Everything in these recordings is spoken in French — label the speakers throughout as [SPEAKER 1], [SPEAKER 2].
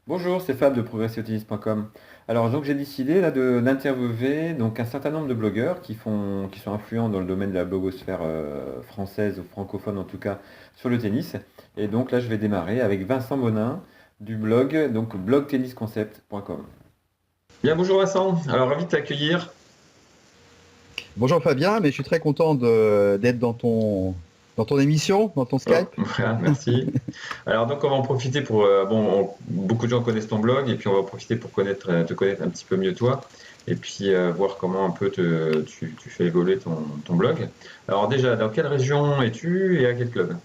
[SPEAKER 1] Bonjour, c'est Fab de progressiotennis.com. Alors donc j'ai décidé là d'interviewer donc un certain nombre de blogueurs qui sont influents dans le domaine de la blogosphère française ou francophone en tout cas sur le tennis. Et donc là je vais démarrer avec Vincent Bonin du blog donc blogtennisconcept.com.
[SPEAKER 2] Bien, bonjour Vincent. Alors, ravi de t'accueillir.
[SPEAKER 3] Bonjour Fabien, mais je suis très content d'être dans ton émission, dans ton
[SPEAKER 2] Oh,
[SPEAKER 3] Skype.
[SPEAKER 2] voilà, merci. Alors, donc, on va en profiter pour. Beaucoup de gens connaissent ton blog, et puis on va en profiter pour te connaître un petit peu mieux toi, et puis voir comment un peu tu fais évoluer ton blog. Alors, déjà, dans quelle région es-tu et à quel club?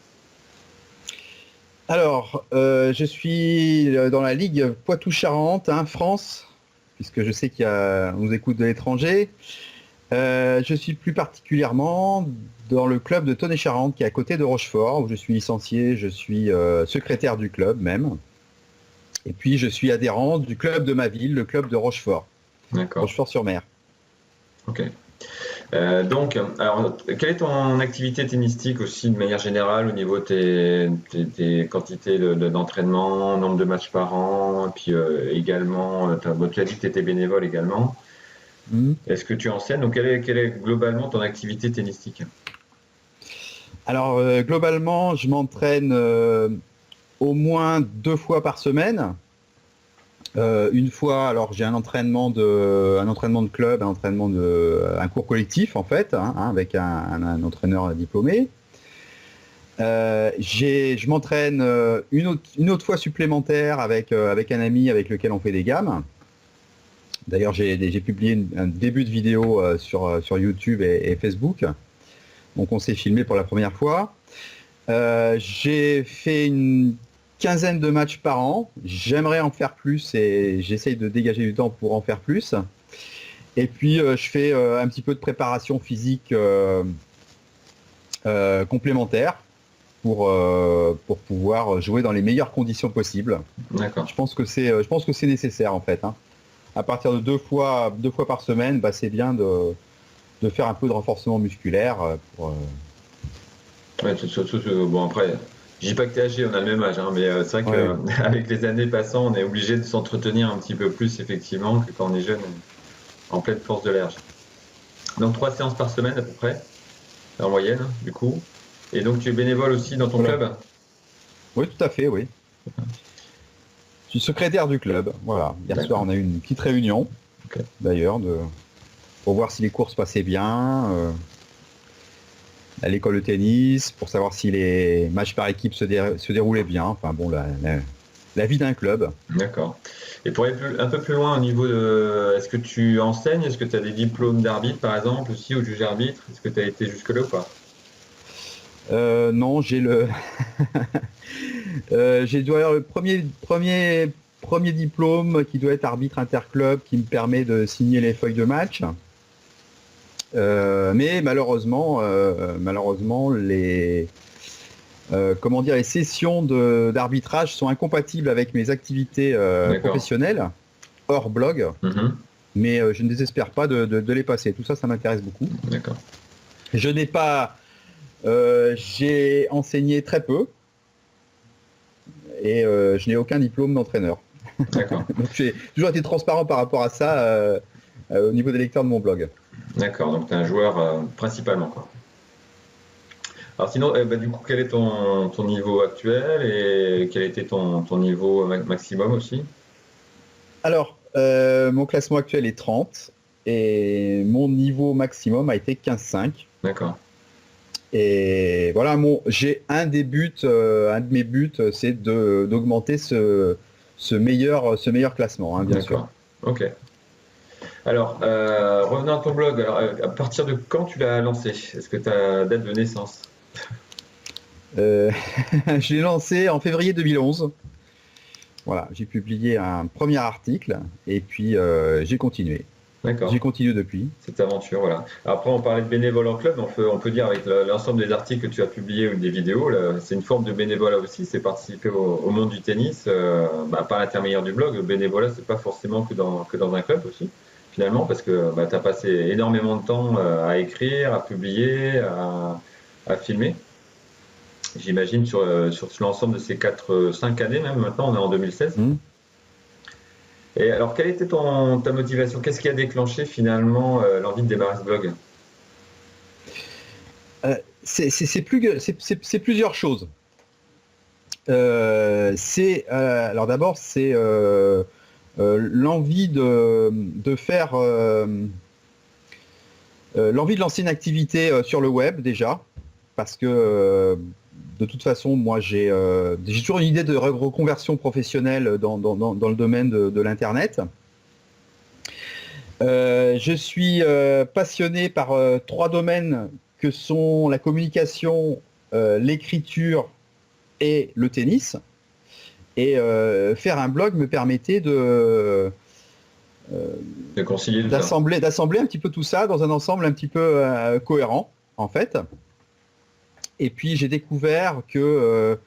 [SPEAKER 3] Alors, je suis dans la Ligue Poitou-Charentes, hein, France, puisque je sais on nous écoute de l'étranger. Je suis plus particulièrement dans le club de Tonnet-Charente, qui est à côté de Rochefort, où je suis licencié, je suis secrétaire du club même. Et puis, je suis adhérent du club de ma ville, le club de Rochefort,
[SPEAKER 2] D'accord.
[SPEAKER 3] Rochefort-sur-Mer.
[SPEAKER 2] Ok. Alors, quelle est ton activité tennistique aussi de manière générale au niveau de tes quantités d'entraînement, nombre de matchs par an, et puis également, tu as dit que tu étais bénévole également.
[SPEAKER 3] Hmm.
[SPEAKER 2] Est-ce que tu enseignes? Donc, quelle est globalement ton activité tennistique?
[SPEAKER 3] Alors, globalement, je m'entraîne au moins 2 fois par semaine. Une fois, alors j'ai un entraînement de club, un cours collectif en fait, hein, avec un entraîneur diplômé. Je m'entraîne une autre fois supplémentaire avec un ami avec lequel on fait des gammes. D'ailleurs, j'ai publié un début de vidéo sur YouTube et Facebook. Donc on s'est filmé pour la première fois. J'ai fait une quinzaine de matchs par an. J'aimerais en faire plus et j'essaye de dégager du temps pour en faire plus. Et puis je fais un petit peu de préparation physique complémentaire pour pouvoir jouer dans les meilleures conditions possibles.
[SPEAKER 2] D'accord.
[SPEAKER 3] Je pense que c'est nécessaire en fait, hein. À partir de 2 fois par semaine, bah, c'est bien de faire un peu de renforcement musculaire
[SPEAKER 2] Ouais, bon, après, je dis pas que tu es âgé, on a le même âge, hein, mais c'est vrai
[SPEAKER 3] ouais.
[SPEAKER 2] qu'avec les années passant, on est obligé de s'entretenir un petit peu plus, effectivement, que quand on est jeune, en pleine force de l'âge. Donc, 3 séances par semaine à peu près, en moyenne, hein, du coup. Et donc, tu es bénévole aussi dans ton
[SPEAKER 3] Voilà.
[SPEAKER 2] club?
[SPEAKER 3] Oui, tout à fait, oui. Je suis secrétaire du club. Voilà. Hier soir,
[SPEAKER 2] D'accord.
[SPEAKER 3] on a eu une petite réunion,
[SPEAKER 2] Ok.
[SPEAKER 3] d'ailleurs, pour voir si les cours se passaient bien, à l'école de tennis, pour savoir si les matchs par équipe se déroulaient bien. Enfin bon, la vie d'un club.
[SPEAKER 2] D'accord. Et pour aller un peu plus loin au niveau de... Est-ce que tu enseignes? Est-ce que tu as des diplômes d'arbitre, par exemple, aussi, ou juge arbitre? Est-ce que tu as été jusque-là ou pas?
[SPEAKER 3] Non, j'ai dû avoir le premier diplôme qui doit être arbitre interclub qui me permet de signer les feuilles de match. Mais malheureusement, les sessions d'arbitrage sont incompatibles avec mes activités
[SPEAKER 2] D'accord.
[SPEAKER 3] professionnelles hors blog,
[SPEAKER 2] Mhm.
[SPEAKER 3] mais je ne désespère pas de les passer. Tout ça, ça m'intéresse beaucoup.
[SPEAKER 2] D'accord.
[SPEAKER 3] Je n'ai pas, j'ai enseigné très peu et je n'ai aucun diplôme d'entraîneur.
[SPEAKER 2] D'accord.
[SPEAKER 3] Donc j'ai toujours été transparent par rapport à ça au niveau des lecteurs de mon blog.
[SPEAKER 2] D'accord. Donc, tu es un joueur principalement, quoi. Alors sinon, bah, du coup, quel est ton niveau actuel et quel était ton niveau maximum aussi?
[SPEAKER 3] Alors, mon classement actuel est 30 et mon niveau maximum a été 15,5.
[SPEAKER 2] D'accord,
[SPEAKER 3] Et voilà, j'ai un de mes buts, c'est d'augmenter ce meilleur classement, hein, bien sûr.
[SPEAKER 2] d'accord. Ok. Alors, revenons à ton blog. Alors, à partir de quand tu l'as lancé? Est-ce que tu as date de naissance?
[SPEAKER 3] Euh, je l'ai lancé en février 2011. Voilà, j'ai publié un premier article et puis j'ai continué. J'ai
[SPEAKER 2] D'accord.
[SPEAKER 3] continué depuis.
[SPEAKER 2] Cette aventure, voilà. Après, on parlait de bénévolat en club, on peut dire avec l'ensemble des articles que tu as publiés ou des vidéos, là, c'est une forme de bénévolat aussi, c'est participer au monde du tennis bah, par l'intermédiaire du blog. Le bénévolat, c'est pas forcément que dans un club aussi, finalement, parce que bah, tu as passé énormément de temps à écrire, à publier, à filmer. J'imagine sur l'ensemble de ces 5 années, même maintenant, on est en 2016.
[SPEAKER 3] Hmm.
[SPEAKER 2] Et alors, quelle était ta motivation? Qu'est-ce qui a déclenché finalement l'envie de démarrer ce blog?
[SPEAKER 3] C'est plusieurs choses. Alors d'abord, c'est l'envie de faire, l'envie de lancer une activité sur le web déjà, parce que de toute façon, moi j'ai toujours une idée de reconversion professionnelle dans le domaine de l'Internet. Je suis passionné par 3 domaines que sont la communication, l'écriture et le tennis. Et faire un blog me permettait
[SPEAKER 2] concilier tout ça.
[SPEAKER 3] d'assembler un petit peu tout ça dans un ensemble un petit peu cohérent, en fait. Et puis j'ai découvert que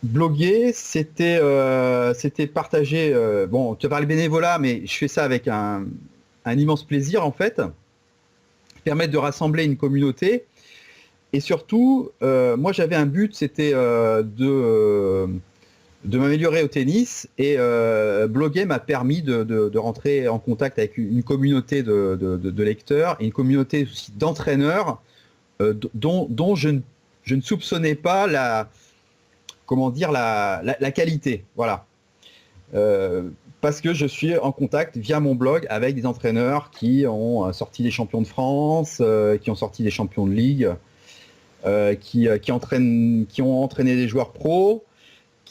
[SPEAKER 3] bloguer, c'était partager. Bon, tu as parlé bénévolat, mais je fais ça avec un immense plaisir, en fait. Permettre de rassembler une communauté. Et surtout, moi j'avais un but, c'était de m'améliorer au tennis, et bloguer m'a permis de rentrer en contact avec une communauté de lecteurs et une communauté aussi d'entraîneurs dont je ne soupçonnais pas la qualité. Voilà. Parce que je suis en contact via mon blog avec des entraîneurs qui ont sorti des champions de France, qui ont sorti des champions de ligue, qui ont entraîné des joueurs pros,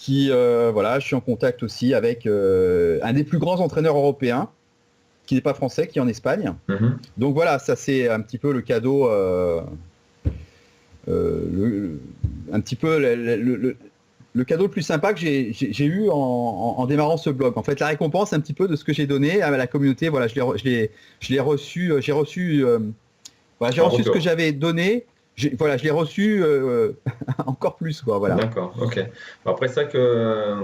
[SPEAKER 3] voilà, je suis en contact aussi avec un des plus grands entraîneurs européens, qui n'est pas français, qui est en Espagne. Donc voilà, ça c'est un petit peu le cadeau, un petit peu le cadeau le plus sympa que j'ai eu en démarrant ce blog. En fait, la récompense un petit peu de ce que j'ai donné à la communauté. Voilà, j'ai reçu ce que j'avais donné. Je l'ai reçu encore plus, quoi. Voilà.
[SPEAKER 2] D'accord, ok. Après ça que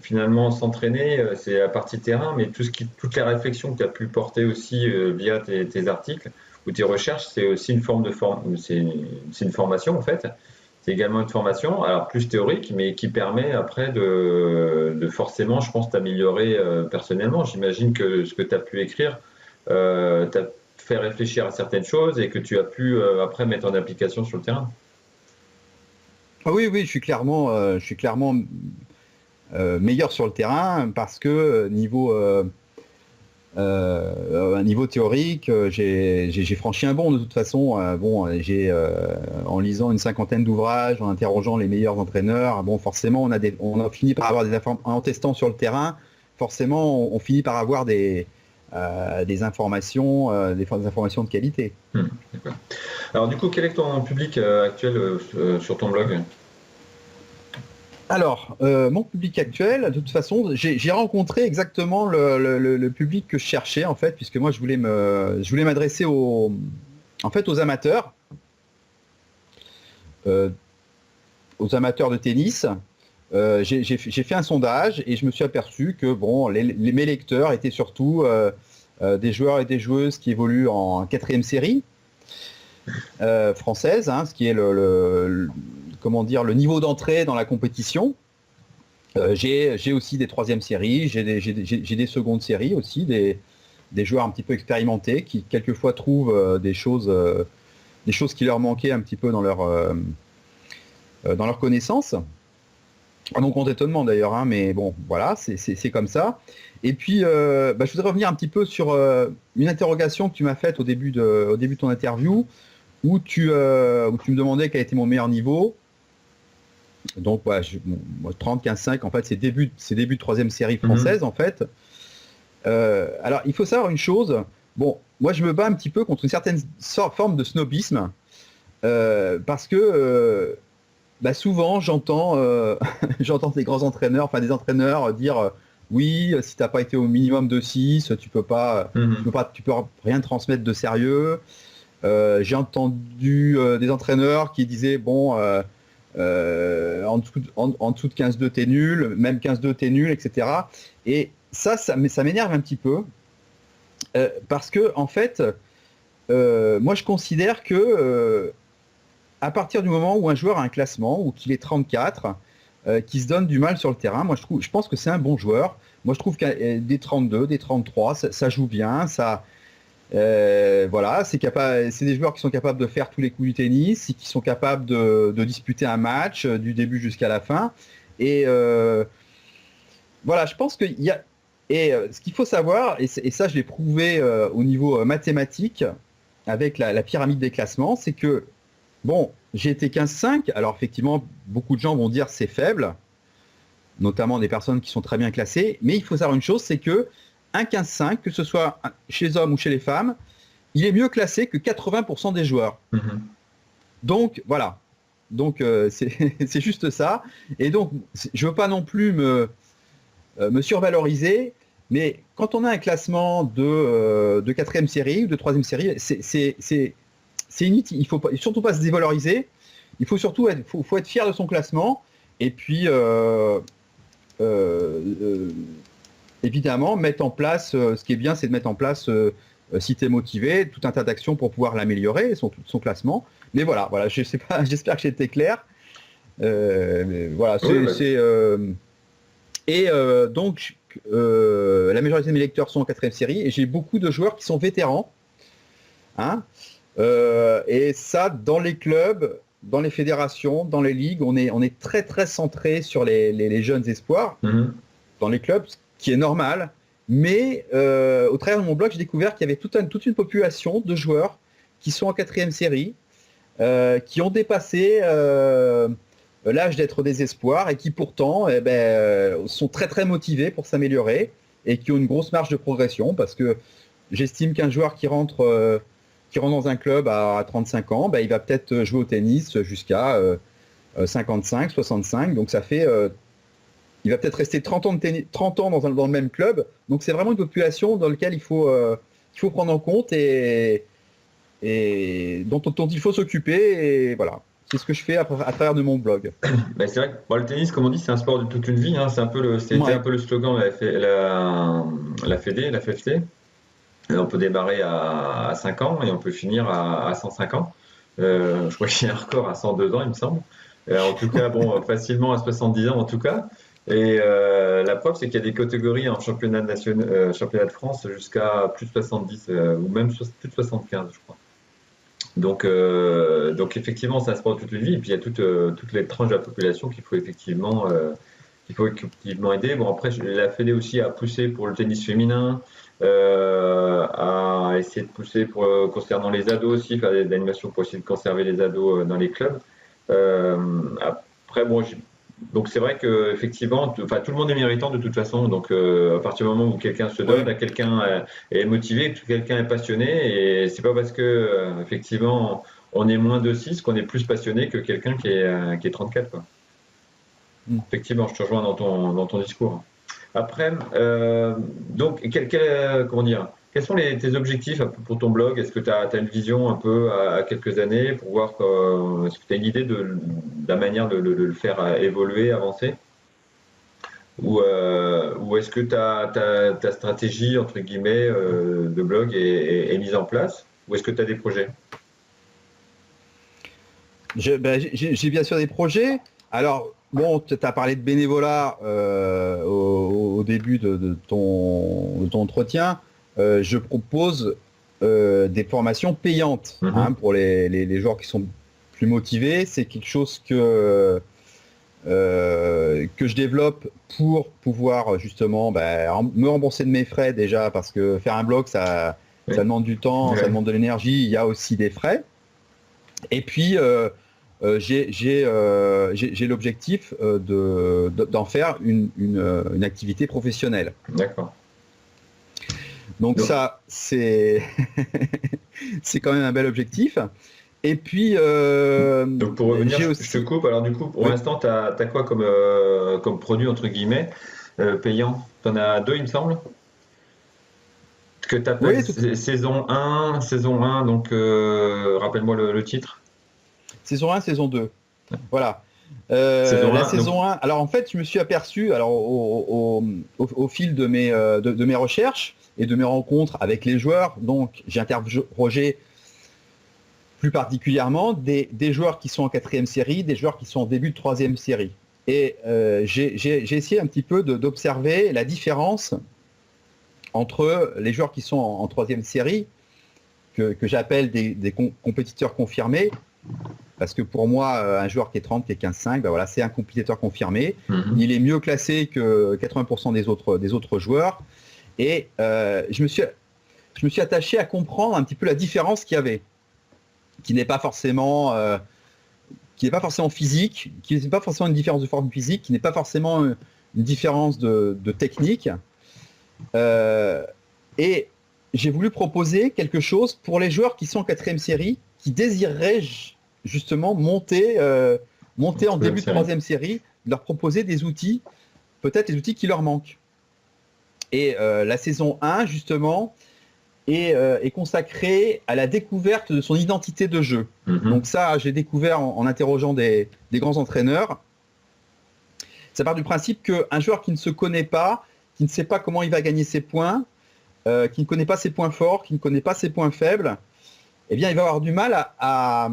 [SPEAKER 2] finalement s'entraîner, c'est la partie terrain, mais toutes les réflexions que tu as pu porter aussi via tes articles ou tes recherches, c'est aussi une forme c'est une formation en fait. C'est également une formation, alors plus théorique, mais qui permet après de forcément, je pense, t'améliorer personnellement. J'imagine que ce que tu as pu écrire t'a fait réfléchir à certaines choses et que tu as pu après mettre en application sur le terrain.
[SPEAKER 3] Ah oui, je suis clairement meilleur sur le terrain, parce que niveau théorique, j'ai franchi un bond de toute façon. En lisant une 50aine d'ouvrages, en interrogeant les meilleurs entraîneurs, bon, forcément on a fini par avoir en testant sur le terrain, forcément on finit par avoir des informations de qualité.
[SPEAKER 2] D'accord. Alors du coup, quel est ton public actuel sur ton blog?
[SPEAKER 3] Alors, mon public actuel, de toute façon, j'ai rencontré exactement le public que je cherchais, en fait, puisque moi je voulais m'adresser aux amateurs, de tennis. J'ai fait un sondage et je me suis aperçu que bon, mes lecteurs étaient surtout des joueurs et des joueuses qui évoluent en 4e série française, hein, ce qui est le niveau d'entrée dans la compétition. J'ai aussi des 3e séries, j'ai des secondes séries aussi, des joueurs un petit peu expérimentés qui quelquefois trouvent des choses qui leur manquaient un petit peu dans leur connaissance. À mon compte étonnement d'ailleurs, hein, mais bon, voilà, c'est comme ça. Et puis, je voudrais revenir un petit peu sur une interrogation que tu m'as faite au début de ton interview, où tu me demandais quel était mon meilleur niveau. Donc, moi, 30, 15, 5, en fait, c'est début de 3e série française, en fait. Alors, il faut savoir une chose. Bon, moi, je me bats un petit peu contre une certaine forme de snobisme, parce que souvent, j'entends des grands entraîneurs, des entraîneurs dire oui, si t'as pas été au minimum de 6, tu peux rien transmettre de sérieux. J'ai entendu des entraîneurs qui disaient bon, en dessous de 15-2 t'es nul, même 15-2 t'es nul, etc. Et ça m'énerve un petit peu, parce que en fait, moi je considère que à partir du moment où un joueur a un classement, ou qu'il est 34, qui se donne du mal sur le terrain. Moi, je pense que c'est un bon joueur. Moi, je trouve que des 32, des 33, ça joue bien. Voilà, c'est des joueurs qui sont capables de faire tous les coups du tennis, qui sont capables de disputer un match du début jusqu'à la fin. Et voilà, je pense qu'il y a... Et ce qu'il faut savoir, et ça je l'ai prouvé au niveau mathématique, avec la pyramide des classements, c'est que, bon, j'ai été 15-5, alors effectivement, beaucoup de gens vont dire c'est faible, notamment des personnes qui sont très bien classées, mais il faut savoir une chose, c'est que un 15-5, que ce soit chez les hommes ou chez les femmes, il est mieux classé que 80% des joueurs. Donc, voilà. Donc, c'est juste ça. Et donc, je ne veux pas non plus me survaloriser, mais quand on a un classement de 4e série ou de 3e série, c'est inutile. Il ne faut surtout pas se dévaloriser. Il faut surtout faut être fier de son classement. Et puis, évidemment, mettre en place, ce qui est bien, c'est de mettre en place, si tu es motivé, tout un tas d'actions pour pouvoir l'améliorer, son classement. Mais voilà, je sais pas, j'espère que j'ai été clair. Voilà, donc, la majorité de mes lecteurs sont en 4e série et j'ai beaucoup de joueurs qui sont vétérans. Hein, et ça, dans les clubs, dans les fédérations, dans les ligues, on est très très centré sur les jeunes espoirs dans les clubs, ce qui est normal. Mais au travers de mon blog, j'ai découvert qu'il y avait toute une population de joueurs qui sont en 4e série, qui ont dépassé l'âge d'être des espoirs et qui pourtant sont très très motivés pour s'améliorer et qui ont une grosse marge de progression, parce que j'estime qu'un joueur qui rentre dans un club à 35 ans, il va peut-être jouer au tennis jusqu'à 55, 65, donc ça fait... il va peut-être rester 30 ans dans le même club, donc c'est vraiment une population dans laquelle il faut prendre en compte et dont il faut s'occuper, et voilà. C'est ce que je fais à travers de mon blog.
[SPEAKER 2] C'est vrai que le tennis, comme on dit, c'est un sport de toute une vie. Hein. C'était un peu le slogan de la FED, la FFT. On peut démarrer à 5 ans et on peut finir à 105 ans. Je crois qu'il y a un record à 102 ans, il me semble. En tout cas, facilement à 70 ans en tout cas. Et la preuve, c'est qu'il y a des catégories en championnat de France jusqu'à plus de 70 ou même plus de 75, je crois. Donc effectivement, c'est un sport de toute une vie. Et puis il y a toutes les tranches de la population qu'il faut effectivement aider. Bon, après, la Fédé aussi a poussé pour le tennis féminin, a essayé de pousser concernant les ados aussi, faire des animations pour essayer de conserver les ados dans les clubs. Après, donc c'est vrai que effectivement, tout le monde est méritant de toute façon. Donc à partir du moment où quelqu'un se donne, quelqu'un est motivé, que quelqu'un est passionné, et c'est pas parce que effectivement on est moins de 6 qu'on est plus passionné que quelqu'un qui est 34 quoi. Effectivement, je te rejoins dans ton discours. Après, donc comment dire, quels sont tes objectifs pour ton blog? Est-ce que tu as une vision un peu à quelques années pour voir est-ce que tu as une idée de la manière de le faire évoluer, avancer? Ou est-ce que ta stratégie, entre guillemets, de blog est mise en place? Ou est-ce que tu as des projets?
[SPEAKER 3] J'ai bien sûr des projets. Alors, bon, tu as parlé de bénévolat au début de ton entretien. Je propose des formations payantes pour les joueurs qui sont plus motivés. C'est quelque chose que je développe pour pouvoir justement me rembourser de mes frais déjà, parce que faire un blog, ça demande du temps, ça demande de l'énergie, il y a aussi des frais. Et puis, j'ai l'objectif d'en faire une activité professionnelle.
[SPEAKER 2] D'accord.
[SPEAKER 3] Donc ça, c'est quand même un bel objectif. Et puis...
[SPEAKER 2] donc pour revenir, je te coupe. Alors du coup, pour l'instant, tu as quoi comme produit, entre guillemets, payant? Tu en as 2, il me semble, que tu appelles saison 1, donc rappelle-moi le titre.
[SPEAKER 3] Saison 1, saison 2. Voilà. Saison 1, alors en fait, je me suis aperçu, alors au fil de mes recherches et de mes rencontres avec les joueurs, donc j'ai interrogé plus particulièrement des joueurs qui sont en 4e série, des joueurs qui sont en début de 3e série. Et j'ai essayé un petit peu d'observer la différence entre les joueurs qui sont en troisième série, que j'appelle des compétiteurs confirmés, parce que pour moi, un joueur qui est 30, qui est 15-5, ben voilà, c'est un compétiteur confirmé. Il est mieux classé que 80% des autres joueurs. Et je me suis attaché à comprendre un petit peu la différence qu'il y avait, qui n'est pas forcément physique, qui n'est pas forcément une différence de forme physique, qui n'est pas forcément une différence de technique. Et j'ai voulu proposer quelque chose pour les joueurs qui sont en quatrième série, qui désireraient justement monter en début de troisième série, leur proposer des outils, peut-être les outils qui leur manquent. Et la saison 1, justement, est consacrée à la découverte de son identité de jeu. Donc ça, j'ai découvert en interrogeant des grands entraîneurs. Ça part du principe qu'un joueur qui ne se connaît pas, qui ne sait pas comment il va gagner ses points, qui ne connaît pas ses points forts, qui ne connaît pas ses points faibles, eh bien, il va avoir du mal à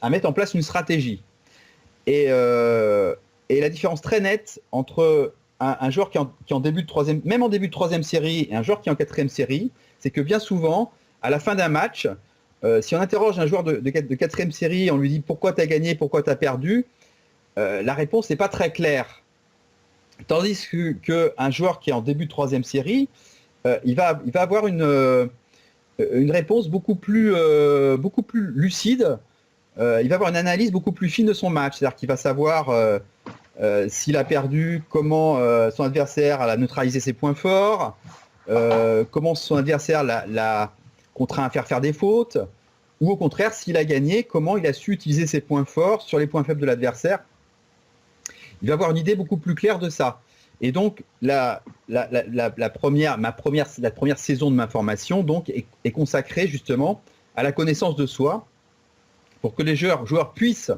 [SPEAKER 3] mettre en place une stratégie. Et la différence très nette entre un joueur qui est en début de troisième, même en début de troisième série, et un joueur qui est en quatrième série, c'est que bien souvent, à la fin d'un match, si on interroge un joueur de quatrième série, on lui dit pourquoi tu as gagné, pourquoi tu as perdu, la réponse n'est pas très claire. Tandis qu'un joueur qui est en début de troisième série, il va avoir une réponse beaucoup plus lucide. Il va avoir une analyse beaucoup plus fine de son match. C'est-à-dire qu'il va savoir s'il a perdu, comment son adversaire a neutralisé ses points forts, comment son adversaire l'a contraint à faire des fautes, ou au contraire, s'il a gagné, comment il a su utiliser ses points forts sur les points faibles de l'adversaire. Il va avoir une idée beaucoup plus claire de ça. Et donc, la première saison de ma formation donc, est consacrée justement à la connaissance de soi, pour que les joueurs puissent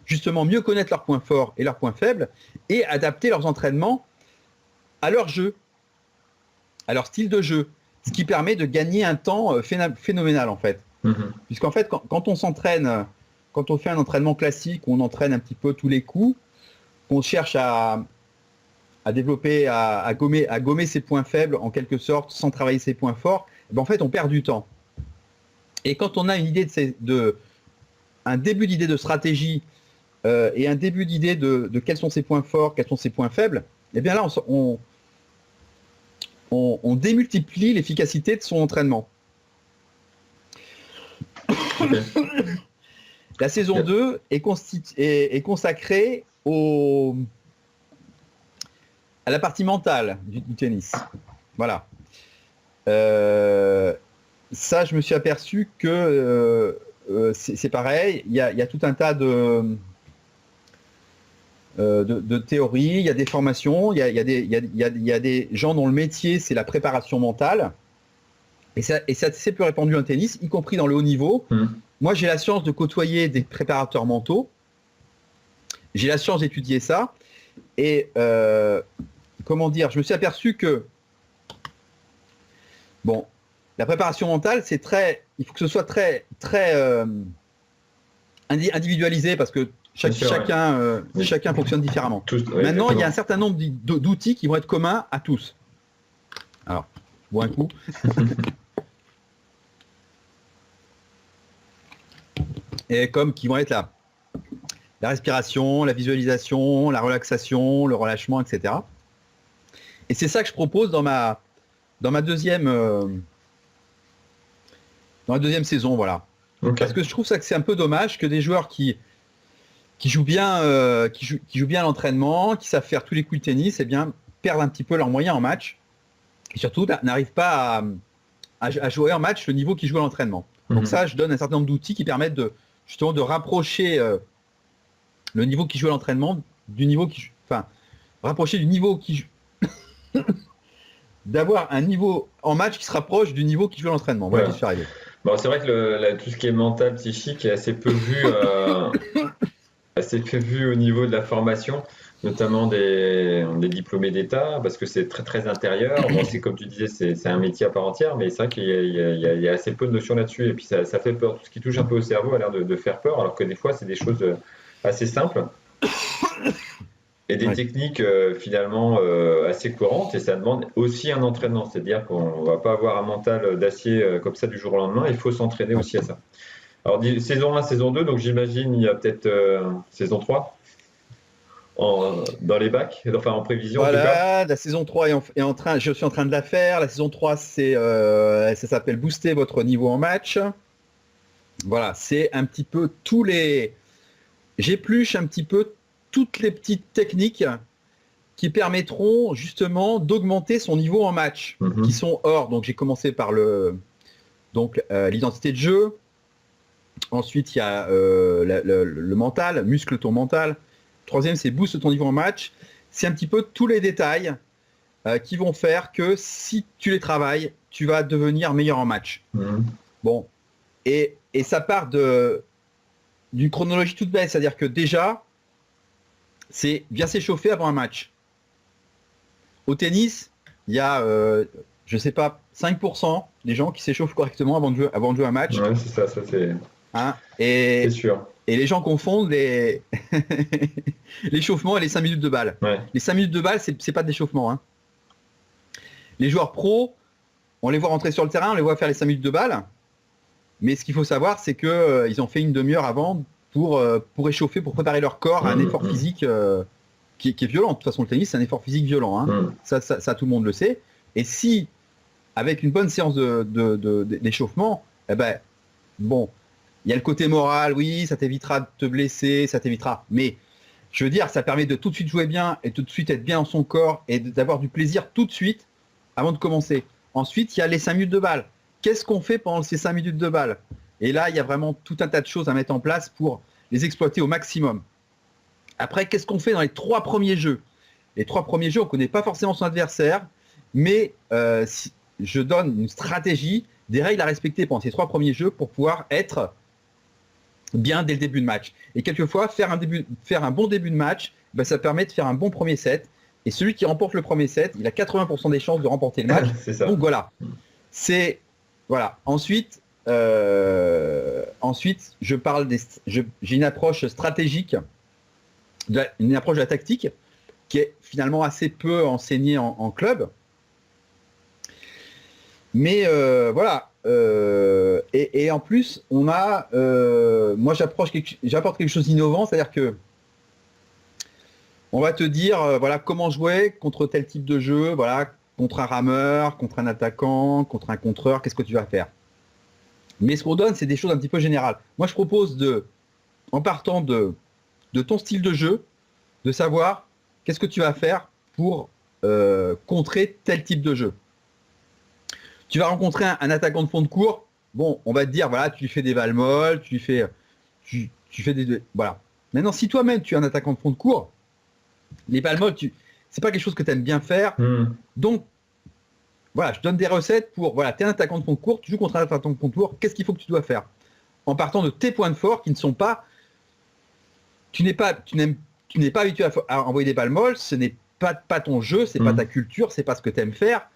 [SPEAKER 3] justement mieux connaître leurs points forts et leurs points faibles, et adapter leurs entraînements à leur jeu, à leur style de jeu, ce qui permet de gagner un temps phénoménal en fait. Puisqu'en fait, quand on s'entraîne, quand on fait un entraînement classique, où on entraîne un petit peu tous les coups, qu'on cherche à développer, à gommer ses points faibles en quelque sorte, sans travailler ses points forts, ben en fait on perd du temps. Et quand on a une idée un début d'idée de stratégie et un début d'idée de quels sont ses points forts, quels sont ses points faibles, eh bien là on démultiplie l'efficacité de son entraînement. Okay. La saison 2 est consacrée à la partie mentale du tennis. Voilà. Ça, je me suis aperçu que c'est pareil. Il y a tout un tas de théories, il y a des formations, il y a des gens dont le métier, c'est la préparation mentale. Et ça c'est peu répandu en tennis, y compris dans le haut niveau. Moi, j'ai la chance de côtoyer des préparateurs mentaux. J'ai la chance d'étudier ça. Et comment dire, je me suis aperçu que bon, la préparation mentale, il faut que ce soit très individualisé, parce que chacun fonctionne différemment. Maintenant, il y a un certain nombre d'outils qui vont être communs à tous. Alors, je bois un coup. Et comme qui vont être la respiration, la visualisation, la relaxation, le relâchement, etc. Et c'est ça que je propose dans ma deuxième saison, voilà. Okay. Parce que je trouve ça que c'est un peu dommage que des joueurs qui jouent bien l'entraînement, qui savent faire tous les coups de tennis, eh bien perdent un petit peu leurs moyens en match, et surtout n'arrivent pas à jouer en match le niveau qu'ils jouent à l'entraînement. Donc ça, je donne un certain nombre d'outils qui permettent justement de rapprocher le niveau qu'ils jouent à l'entraînement du niveau rapprocher du niveau qui joue d'avoir un niveau en match qui se rapproche du niveau qu'ils jouent à l'entraînement. Voilà, j'y suis arrivé.
[SPEAKER 2] Bon, c'est vrai que tout ce qui est mental, psychique est assez peu vu au niveau de la formation, notamment des diplômés d'État, parce que c'est très très intérieur. Bon, c'est comme tu disais, c'est un métier à part entière, mais c'est vrai qu'il y a assez peu de notions là-dessus, et puis ça fait peur. Tout ce qui touche un peu au cerveau a l'air de faire peur, alors que des fois c'est des choses assez simples. Et des
[SPEAKER 3] Ouais.
[SPEAKER 2] techniques finalement assez courantes, et ça demande aussi un entraînement, c'est-à-dire qu'on ne va pas avoir un mental d'acier comme ça du jour au lendemain, il faut s'entraîner
[SPEAKER 3] Ouais.
[SPEAKER 2] aussi à ça. Alors saison 1, saison 2, donc j'imagine il y a peut-être saison 3 dans les bacs, enfin en prévision en tout cas.
[SPEAKER 3] Voilà, la saison 3 est en train, je suis en train de la faire. La saison 3, ça s'appelle booster votre niveau en match. Voilà, c'est un petit peu j'épluche un petit peu toutes les petites techniques qui permettront justement d'augmenter son niveau en match,
[SPEAKER 2] Mhm.
[SPEAKER 3] qui sont hors. Donc j'ai commencé par l'identité de jeu. Ensuite, il y a le mental, muscle ton mental. Troisième, c'est booste ton niveau en match. C'est un petit peu tous les détails qui vont faire que si tu les travailles, tu vas devenir meilleur en match.
[SPEAKER 2] Mhm.
[SPEAKER 3] Bon, et ça part d'une chronologie toute bête, c'est-à-dire que déjà, c'est bien s'échauffer avant un match. Au tennis, il y a, je sais pas, 5% des gens qui s'échauffent correctement avant de jouer un match.
[SPEAKER 2] Ouais, c'est ça c'est
[SPEAKER 3] Hein,
[SPEAKER 2] c'est sûr.
[SPEAKER 3] et les gens confondent l'échauffement et les 5 minutes de balle.
[SPEAKER 2] Ouais.
[SPEAKER 3] Les 5 minutes de balle, c'est pas de l'échauffement. Hein. Les joueurs pros, on les voit rentrer sur le terrain, on les voit faire les 5 minutes de balle. Mais ce qu'il faut savoir, c'est que ils ont fait une demi-heure avant pour échauffer, pour préparer leur corps à un effort physique qui est violent. De toute façon, le tennis, c'est un effort physique violent. Hein. Ça, tout le monde le sait. Et si, avec une bonne séance d'échauffement, eh ben, bon, il y a le côté moral, oui, ça t'évitera de te blesser, ça t'évitera. Mais je veux dire, ça permet de tout de suite jouer bien et tout de suite être bien dans son corps et d'avoir du plaisir tout de suite avant de commencer. Ensuite, il y a les 5 minutes de balle. Qu'est-ce qu'on fait pendant ces 5 minutes de balle? Et là, il y a vraiment tout un tas de choses à mettre en place pour les exploiter au maximum. Après, qu'est-ce qu'on fait dans les 3 premiers jeux? Les 3 premiers jeux, on ne connaît pas forcément son adversaire, mais si je donne une stratégie, des règles à respecter pendant ces 3 premiers jeux pour pouvoir être bien dès le début de match. Et quelquefois, faire un bon début de match, ben, ça permet de faire un bon premier set. Et celui qui remporte le premier set, il a 80% des chances de remporter le match.
[SPEAKER 2] C'est ça.
[SPEAKER 3] Donc voilà. Voilà. Ensuite, j'ai une approche stratégique, une approche de la tactique qui est finalement assez peu enseignée en club. Mais voilà. Et en plus, moi j'apporte quelque chose d'innovant, c'est-à-dire que on va te dire voilà comment jouer contre tel type de jeu, voilà, contre un rameur, contre un attaquant, contre un contreur, qu'est-ce que tu vas faire. Mais ce qu'on donne, c'est des choses un petit peu générales. Moi, je propose en partant de ton style de jeu, de savoir qu'est-ce que tu vas faire pour contrer tel type de jeu. Tu vas rencontrer un attaquant de fond de cours, bon, on va te dire, voilà, tu lui fais des balles molles, tu fais des... Voilà. Maintenant, si toi-même, tu es un attaquant de fond de cours, les balles molles, c'est pas quelque chose que tu aimes bien faire. Donc, voilà, je donne des recettes pour, voilà, tu es un attaquant de fond de cours, tu joues contre un attaquant de fond de cours, qu'est-ce qu'il faut que tu dois faire? En partant de tes points de force qui ne sont pas... Tu n'es pas habitué à envoyer des balles molles, ce n'est pas ton jeu, c'est pas ta culture, c'est pas ce que tu aimes faire.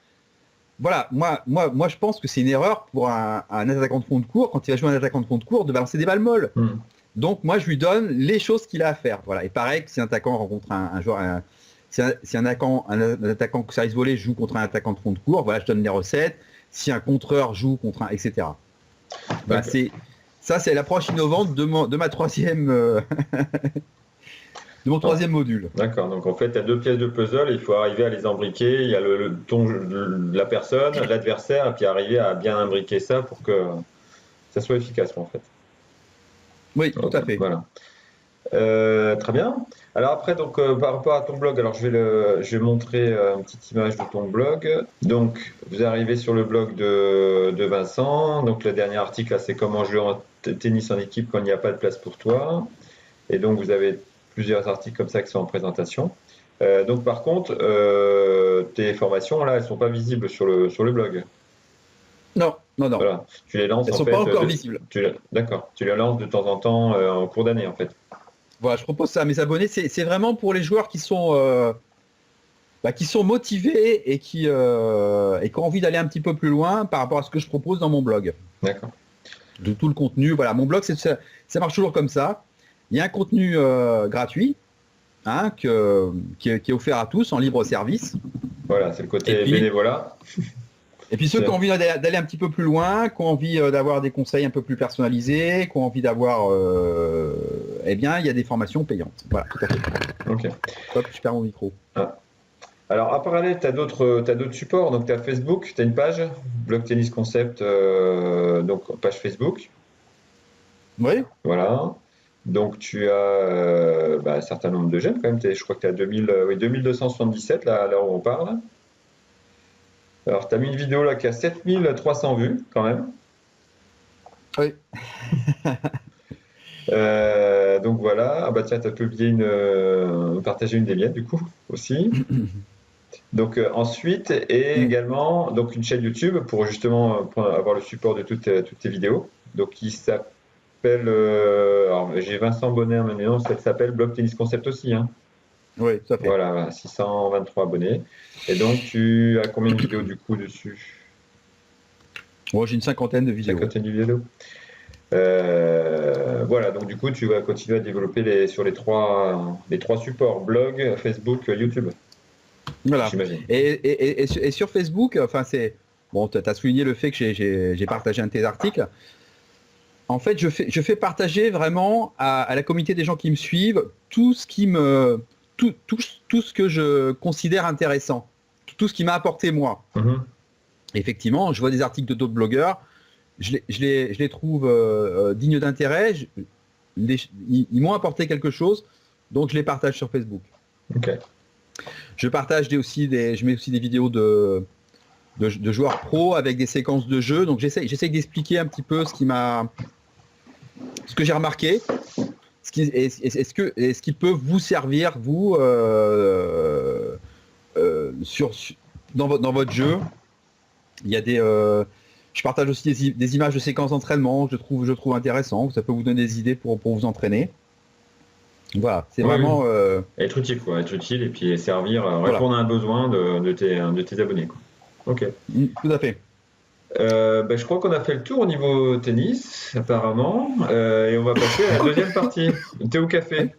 [SPEAKER 3] Voilà, moi, je pense que c'est une erreur pour un attaquant de fond de cours, quand il va jouer un attaquant de fond de cours, de balancer des balles molles. Donc, moi, je lui donne les choses qu'il a à faire. Voilà. Et pareil, si un attaquant rencontre un joueur, si un attaquant que service volé joue contre un attaquant de fond de cours, voilà, je donne les recettes. Si un contreur joue contre un, etc. Voilà, c'est l'approche innovante de ma troisième... de mon troisième module.
[SPEAKER 2] D'accord, donc en fait, tu as 2 pièces de puzzle et il faut arriver à les imbriquer. Il y a la personne, l'adversaire, et puis arriver à bien imbriquer ça pour que ça soit efficace en fait.
[SPEAKER 3] Oui, tout à fait.
[SPEAKER 2] Voilà. Très bien. Alors après, donc par rapport à ton blog, alors je vais montrer une petite image de ton blog. Donc, vous arrivez sur le blog de Vincent. Donc, le dernier article, là, c'est comment jouer en tennis en équipe quand il n'y a pas de place pour toi. Et donc, vous avez plusieurs articles comme ça qui sont en présentation. Donc par contre, tes formations, là, elles ne sont pas visibles sur le blog.
[SPEAKER 3] Non.
[SPEAKER 2] Voilà. Tu les lances
[SPEAKER 3] elles ne sont pas encore visibles.
[SPEAKER 2] D'accord. Tu les lances de temps en temps en cours d'année, en fait.
[SPEAKER 3] Voilà, je propose ça à mes abonnés. C'est vraiment pour les joueurs qui sont motivés et qui ont envie d'aller un petit peu plus loin par rapport à ce que je propose dans mon blog.
[SPEAKER 2] D'accord.
[SPEAKER 3] De tout le contenu. Voilà, mon blog, ça marche toujours comme ça. Il y a un contenu gratuit hein, qui est offert à tous en libre service.
[SPEAKER 2] Voilà, c'est le côté
[SPEAKER 3] Et puis-
[SPEAKER 2] bénévolat.
[SPEAKER 3] Et puis ceux qui ont envie d'aller un petit peu plus loin, qui ont envie d'avoir des conseils un peu plus personnalisés, qui ont envie d'avoir... eh bien, il y a des formations payantes. Voilà, tout à fait.
[SPEAKER 2] Ok.
[SPEAKER 3] Hop, je perds mon micro.
[SPEAKER 2] Alors, en parallèle, tu as d'autres supports. Donc, tu as Facebook, tu as une page, Blog Tennis Concept, donc page Facebook.
[SPEAKER 3] Oui.
[SPEAKER 2] Voilà. Donc, tu as un certain nombre de j'aime quand même. Je crois que tu as 2277 là où on parle. Alors, tu as mis une vidéo là qui a 7300 vues quand même.
[SPEAKER 3] Oui.
[SPEAKER 2] Donc voilà. Ah bah tiens, tu as publié partagé une des miennes du coup aussi. Donc ensuite, et également donc une chaîne YouTube pour justement pour avoir le support de toutes tes vidéos. Donc qui s'appelle, alors j'ai Vincent Bonnet maintenant, ça s'appelle Blog Tennis Concept aussi. Hein.
[SPEAKER 3] Oui, tout à fait.
[SPEAKER 2] Voilà, 623 abonnés. Et donc tu as combien de vidéos du coup dessus?
[SPEAKER 3] Moi, j'ai une cinquantaine de vidéos.
[SPEAKER 2] 50 vidéos. Voilà, donc du coup tu vas continuer à développer sur les trois supports, blog, Facebook, YouTube.
[SPEAKER 3] Voilà.
[SPEAKER 2] J'imagine.
[SPEAKER 3] Et sur Facebook, enfin c'est bon, tu as souligné le fait que j'ai partagé un de tes articles. En fait, je fais partager vraiment à la communauté des gens qui me suivent tout ce que je considère intéressant, tout ce qui m'a apporté moi.
[SPEAKER 2] Mhm.
[SPEAKER 3] Effectivement, je vois des articles de d'autres blogueurs, je les trouve dignes d'intérêt, ils m'ont apporté quelque chose, donc je les partage sur Facebook.
[SPEAKER 2] Ok.
[SPEAKER 3] Je partage je mets aussi des vidéos de joueurs pro avec des séquences de jeu, donc j'essaie d'expliquer un petit peu ce que j'ai remarqué, ce qui peut vous servir vous dans votre jeu. Il y a je partage aussi des images de séquences d'entraînement que je trouve intéressant, ça peut vous donner des idées pour vous entraîner. Voilà, c'est vraiment...
[SPEAKER 2] Être utile, quoi. Être utile et puis servir,
[SPEAKER 3] Voilà.
[SPEAKER 2] répondre à un besoin de tes abonnés, quoi. Ok.
[SPEAKER 3] Tout à fait.
[SPEAKER 2] Je crois qu'on a fait le tour au niveau tennis, apparemment. Et on va passer à la deuxième partie. Thé ou café?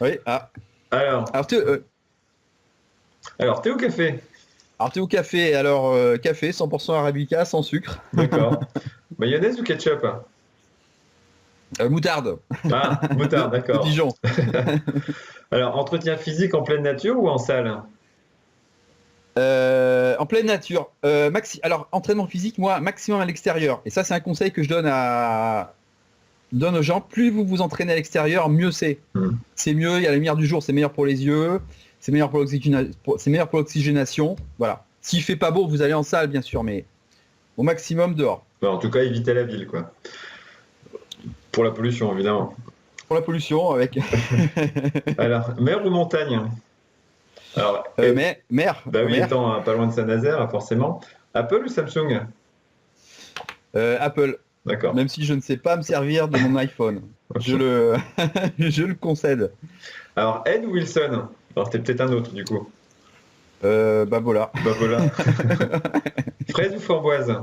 [SPEAKER 3] Oui, ah.
[SPEAKER 2] Alors, thé ou café?
[SPEAKER 3] Alors thé ou café, café 100% arabica, sans sucre.
[SPEAKER 2] D'accord. Mayonnaise ou ketchup?
[SPEAKER 3] Moutarde.
[SPEAKER 2] Ah, moutarde,
[SPEAKER 3] De
[SPEAKER 2] d'accord.
[SPEAKER 3] Dijon.
[SPEAKER 2] Alors, entretien physique en pleine nature ou en salle?
[SPEAKER 3] En pleine nature. Alors, entraînement physique, moi, maximum à l'extérieur. Et ça, c'est un conseil que je donne aux gens. Plus vous vous entraînez à l'extérieur, mieux c'est. C'est mieux, il y a la lumière du jour, c'est meilleur pour les yeux, c'est meilleur pour l'oxygénation. Voilà. S'il fait pas beau, vous allez en salle, bien sûr, mais au maximum dehors.
[SPEAKER 2] En tout cas, évitez la ville, quoi. Pour la pollution, évidemment.
[SPEAKER 3] Pour la pollution, avec...
[SPEAKER 2] Alors, mer ou montagne? Alors,
[SPEAKER 3] mer.
[SPEAKER 2] Bah oui,
[SPEAKER 3] mer.
[SPEAKER 2] étant pas loin de Saint-Nazaire, forcément. Apple ou Samsung?
[SPEAKER 3] Apple.
[SPEAKER 2] D'accord.
[SPEAKER 3] Même si je ne sais pas me servir de mon iPhone. Je le concède.
[SPEAKER 2] Alors, Ed ou Wilson? Alors, t'es peut-être un autre, du coup.
[SPEAKER 3] Voilà.
[SPEAKER 2] Bah voilà. Fraise ou framboise?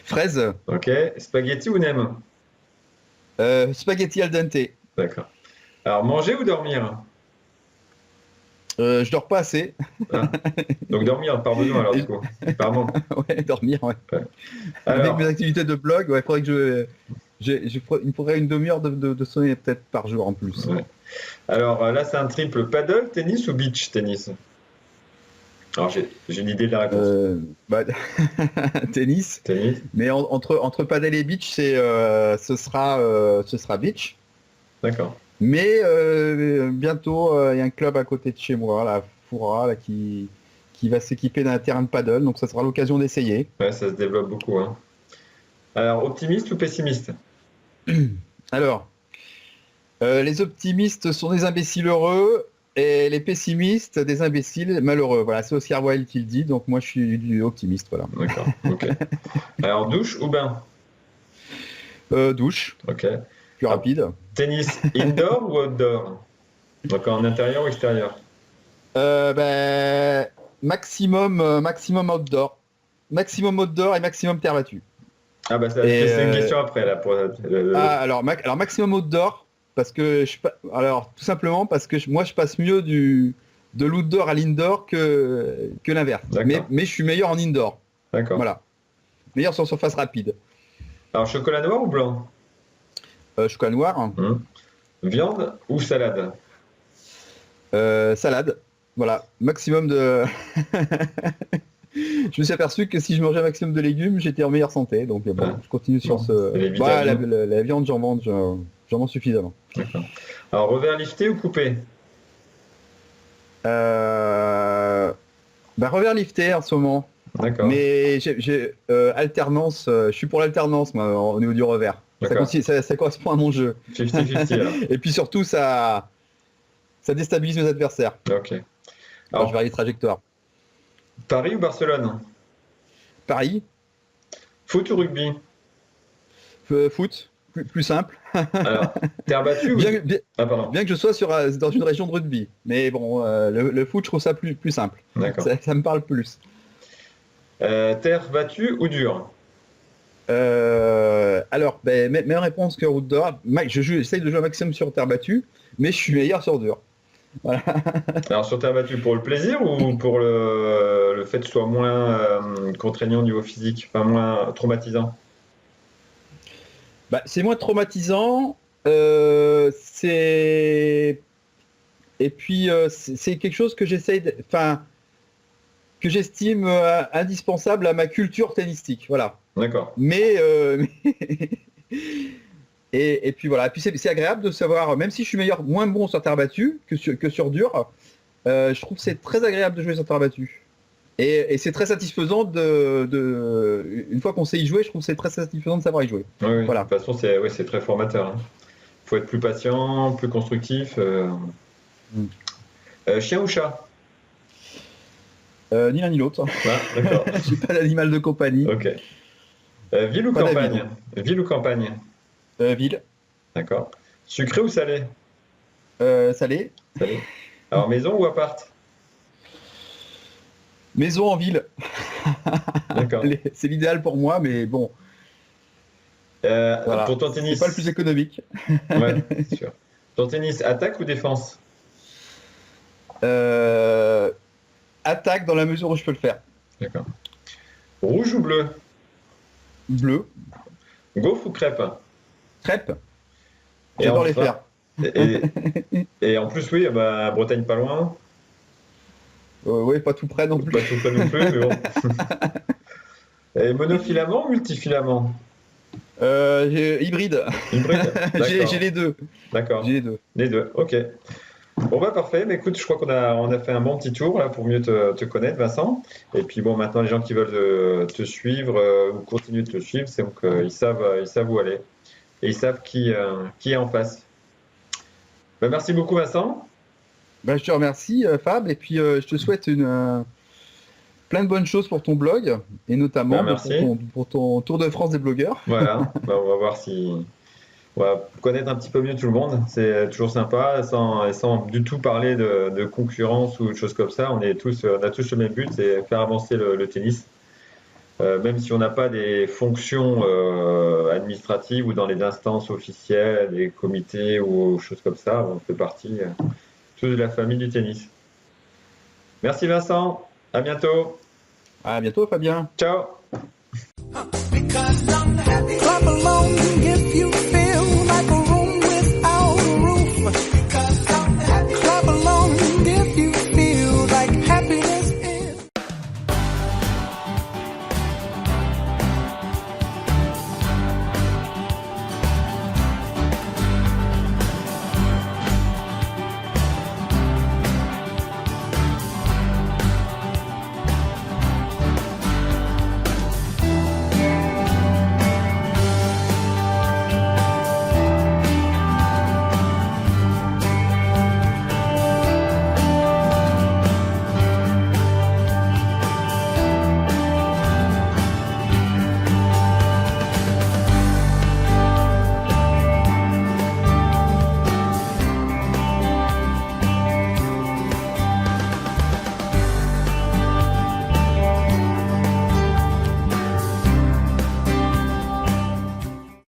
[SPEAKER 3] Fraise.
[SPEAKER 2] Ok. Spaghetti ou nem?
[SPEAKER 3] Spaghetti al dente.
[SPEAKER 2] D'accord. Alors, manger ou dormir?
[SPEAKER 3] Je dors pas assez.
[SPEAKER 2] Ah. Donc, dormir par besoin, alors, du coup. Par manque.
[SPEAKER 3] Ouais, dormir, ouais.
[SPEAKER 2] Alors,
[SPEAKER 3] Avec mes activités de blog, ouais, faudrait que il me faudrait une demi-heure de sommeil peut-être par jour en plus.
[SPEAKER 2] ouais. Alors là, c'est un triple paddle, tennis ou beach tennis? Alors, j'ai une idée de la réponse.
[SPEAKER 3] Tennis.
[SPEAKER 2] Tennis.
[SPEAKER 3] Mais entre paddle et beach, ce sera beach.
[SPEAKER 2] D'accord.
[SPEAKER 3] Mais bientôt, il y a un club à côté de chez moi, la Foura, là, qui va s'équiper d'un terrain de paddle, donc ça sera l'occasion d'essayer.
[SPEAKER 2] Ouais, ça se développe beaucoup. Hein. Alors, optimiste ou pessimiste?
[SPEAKER 3] Alors, les optimistes sont des imbéciles heureux et les pessimistes des imbéciles malheureux. Voilà, c'est Oscar Wilde qui le dit, donc moi je suis optimiste. Voilà.
[SPEAKER 2] D'accord, ok. Alors, douche ou bain?
[SPEAKER 3] Douche,
[SPEAKER 2] Ok.
[SPEAKER 3] plus rapide.
[SPEAKER 2] Tennis indoor ou outdoor? Donc en intérieur ou extérieur?
[SPEAKER 3] Maximum outdoor. Maximum outdoor et maximum terre battue.
[SPEAKER 2] Ah bah c'est une question après là.
[SPEAKER 3] Alors maximum outdoor, parce que alors tout simplement parce que moi je passe mieux de l'outdoor à l'indoor que l'inverse. Mais je suis meilleur en indoor.
[SPEAKER 2] D'accord.
[SPEAKER 3] Voilà. Meilleur sur surface rapide.
[SPEAKER 2] Alors, chocolat noir ou blanc?
[SPEAKER 3] Chocolat noir.
[SPEAKER 2] Viande ou salade?
[SPEAKER 3] Salade. Voilà. Maximum de... Je me suis aperçu que si je mangeais un maximum de légumes, j'étais en meilleure santé. Donc bon, je continue sur ce... la viande, j'en mange suffisamment.
[SPEAKER 2] D'accord. Alors, revers lifté ou coupé?
[SPEAKER 3] Revers lifté en ce moment.
[SPEAKER 2] D'accord.
[SPEAKER 3] Mais j'ai alternance, je suis pour l'alternance moi, au niveau du revers. Ça correspond à mon jeu.
[SPEAKER 2] 50-50
[SPEAKER 3] Et puis surtout, ça déstabilise mes adversaires.
[SPEAKER 2] Ok.
[SPEAKER 3] Alors, je varie les trajectoires.
[SPEAKER 2] Paris ou Barcelone?
[SPEAKER 3] Paris.
[SPEAKER 2] Foot ou rugby?
[SPEAKER 3] Foot, plus simple.
[SPEAKER 2] Alors, terre battue ou...
[SPEAKER 3] bien que je sois dans une région de rugby. Mais bon, le foot, je trouve ça plus simple.
[SPEAKER 2] D'accord.
[SPEAKER 3] Ça me parle plus.
[SPEAKER 2] Terre battue ou dure?
[SPEAKER 3] Alors, même réponse que route d'or. J'essaye de jouer un maximum sur terre battue, mais je suis meilleur sur dur. Voilà.
[SPEAKER 2] Alors, sur terre battue, pour le plaisir ou pour le fait que ce soit moins contraignant au niveau physique, enfin moins traumatisant?
[SPEAKER 3] C'est moins traumatisant. Et puis, c'est quelque chose que que j'estime indispensable à ma culture tennistique. Voilà.
[SPEAKER 2] D'accord.
[SPEAKER 3] Et puis voilà. Et puis c'est agréable de savoir, même si je suis moins bon sur terre battue que sur dur, je trouve que c'est très agréable de jouer sur terre battue. Et c'est très satisfaisant une fois qu'on sait y jouer, je trouve que c'est très satisfaisant de savoir y jouer.
[SPEAKER 2] Oui,
[SPEAKER 3] voilà.
[SPEAKER 2] De toute façon, c'est très formateur. Il faut être plus patient, plus constructif. Chien ou chat?
[SPEAKER 3] Ni l'un ni l'autre.
[SPEAKER 2] Ah, d'accord.
[SPEAKER 3] J'ai pas d'animal de compagnie.
[SPEAKER 2] Ok. Ville ou campagne? Ville ou campagne?
[SPEAKER 3] Ville.
[SPEAKER 2] D'accord. Sucré ou salé?
[SPEAKER 3] Salé.
[SPEAKER 2] Salé. Alors maison ou appart?
[SPEAKER 3] Maison en ville.
[SPEAKER 2] D'accord.
[SPEAKER 3] C'est l'idéal pour moi, mais bon. Voilà.
[SPEAKER 2] Pour ton tennis.
[SPEAKER 3] C'est pas le plus économique.
[SPEAKER 2] Ouais, c'est sûr. Ton tennis, attaque ou défense?
[SPEAKER 3] Attaque dans la mesure où je peux le faire.
[SPEAKER 2] D'accord. Rouge ou bleu?
[SPEAKER 3] Bleu.
[SPEAKER 2] Gaufre ou crêpe?
[SPEAKER 3] Crêpe. J'adore les faire.
[SPEAKER 2] Et en plus, oui, Bretagne pas loin.
[SPEAKER 3] Oui, pas tout près non plus.
[SPEAKER 2] Pas tout près non plus, mais bon. Et monofilament ou multifilament?
[SPEAKER 3] Hybride.
[SPEAKER 2] Hybride.
[SPEAKER 3] J'ai les deux.
[SPEAKER 2] D'accord.
[SPEAKER 3] J'ai les deux.
[SPEAKER 2] Les deux, ok. Bon parfait, mais écoute, je crois qu'on a fait un bon petit tour là pour mieux te connaître, Vincent. Et puis bon, maintenant les gens qui veulent te suivre ou continuer de te suivre, c'est donc ils savent où aller et ils savent qui est en face. Merci beaucoup, Vincent.
[SPEAKER 3] Je te remercie, Fab, et puis je te souhaite plein de bonnes choses pour ton blog et notamment pour ton Tour de France des blogueurs.
[SPEAKER 2] Voilà, on va voir si. On va connaître un petit peu mieux tout le monde, c'est toujours sympa, sans du tout parler de concurrence ou de choses comme ça. On a tous le même but, c'est faire avancer le tennis. Même si on n'a pas des fonctions administratives ou dans les instances officielles, des comités ou choses comme ça, on fait partie tous de la famille du tennis. Merci Vincent, à bientôt.
[SPEAKER 3] À bientôt Fabien.
[SPEAKER 2] Ciao.